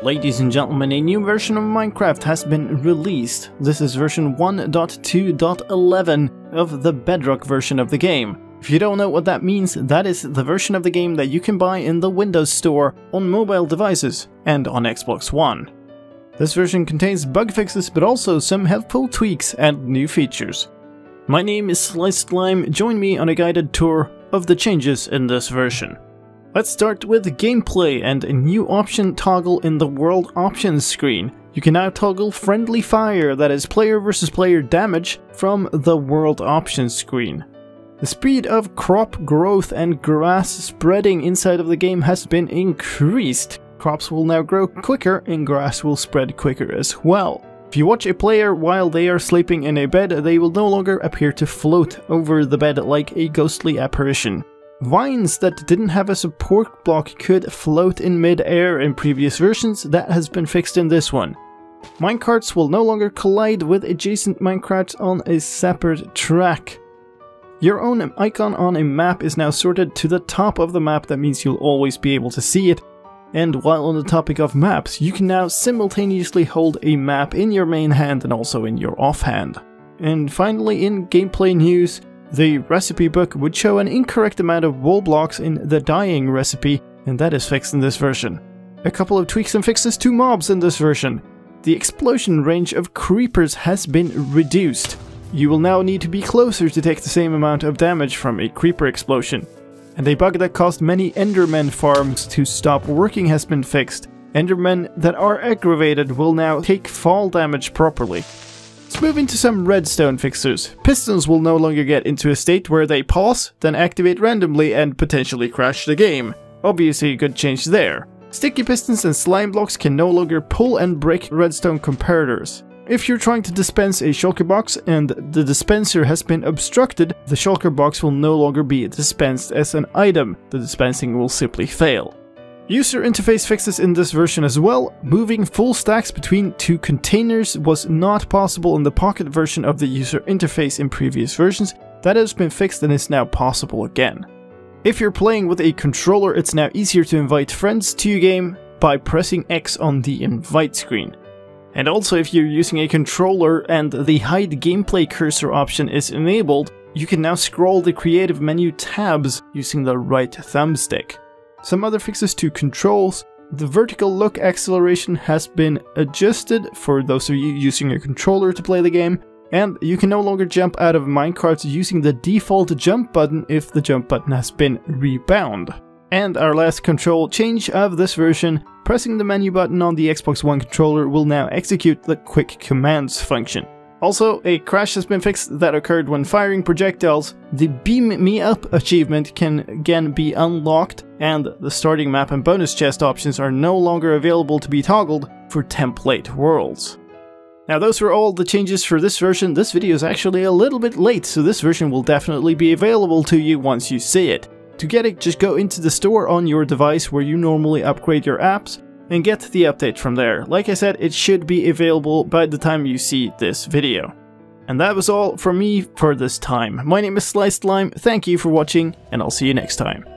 Ladies and gentlemen, a new version of Minecraft has been released. This is version 1.2.11 of the Bedrock version of the game. If you don't know what that means, that is the version of the game that you can buy in the Windows Store on mobile devices and on Xbox One. This version contains bug fixes but also some helpful tweaks and new features. My name is slicedlime, join me on a guided tour of the changes in this version. Let's start with gameplay and a new option toggle in the world options screen. You can now toggle friendly fire, that is player versus player damage, from the world options screen. The speed of crop growth and grass spreading inside of the game has been increased. Crops will now grow quicker and grass will spread quicker as well. If you watch a player while they are sleeping in a bed, they will no longer appear to float over the bed like a ghostly apparition. Vines that didn't have a support block could float in mid-air in previous versions. That has been fixed in this one. Minecarts will no longer collide with adjacent minecarts on a separate track. Your own icon on a map is now sorted to the top of the map. That means you'll always be able to see it. And while on the topic of maps, you can now simultaneously hold a map in your main hand and also in your offhand. And finally, in gameplay news, the recipe book would show an incorrect amount of wall blocks in the dyeing recipe, and that is fixed in this version. A couple of tweaks and fixes to mobs in this version. The explosion range of creepers has been reduced. You will now need to be closer to take the same amount of damage from a creeper explosion. And a bug that caused many Enderman farms to stop working has been fixed. Endermen that are aggravated will now take fall damage properly. Let's move into some redstone fixes. Pistons will no longer get into a state where they pause, then activate randomly and potentially crash the game. Obviously a good change there. Sticky pistons and slime blocks can no longer pull and break redstone comparators. If you're trying to dispense a shulker box and the dispenser has been obstructed, the shulker box will no longer be dispensed as an item. The dispensing will simply fail. User interface fixes in this version as well. Moving full stacks between two containers was not possible in the pocket version of the user interface in previous versions. That has been fixed and is now possible again. If you're playing with a controller, it's now easier to invite friends to your game by pressing X on the invite screen. And also, if you're using a controller and the hide gameplay cursor option is enabled, you can now scroll the creative menu tabs using the right thumbstick. Some other fixes to controls. The vertical look acceleration has been adjusted for those of you using a controller to play the game, and you can no longer jump out of minecarts using the default jump button if the jump button has been rebound. And our last control change of this version, pressing the menu button on the Xbox One controller will now execute the quick commands function. Also, a crash has been fixed that occurred when firing projectiles. The Beam Me Up achievement can again be unlocked, and the starting map and bonus chest options are no longer available to be toggled for template worlds. Now those were all the changes for this version. This video is actually a little bit late, so this version will definitely be available to you once you see it. To get it, just go into the store on your device where you normally upgrade your apps, and get the update from there. Like I said, it should be available by the time you see this video. And that was all from me for this time. My name is slicedlime, thank you for watching, and I'll see you next time.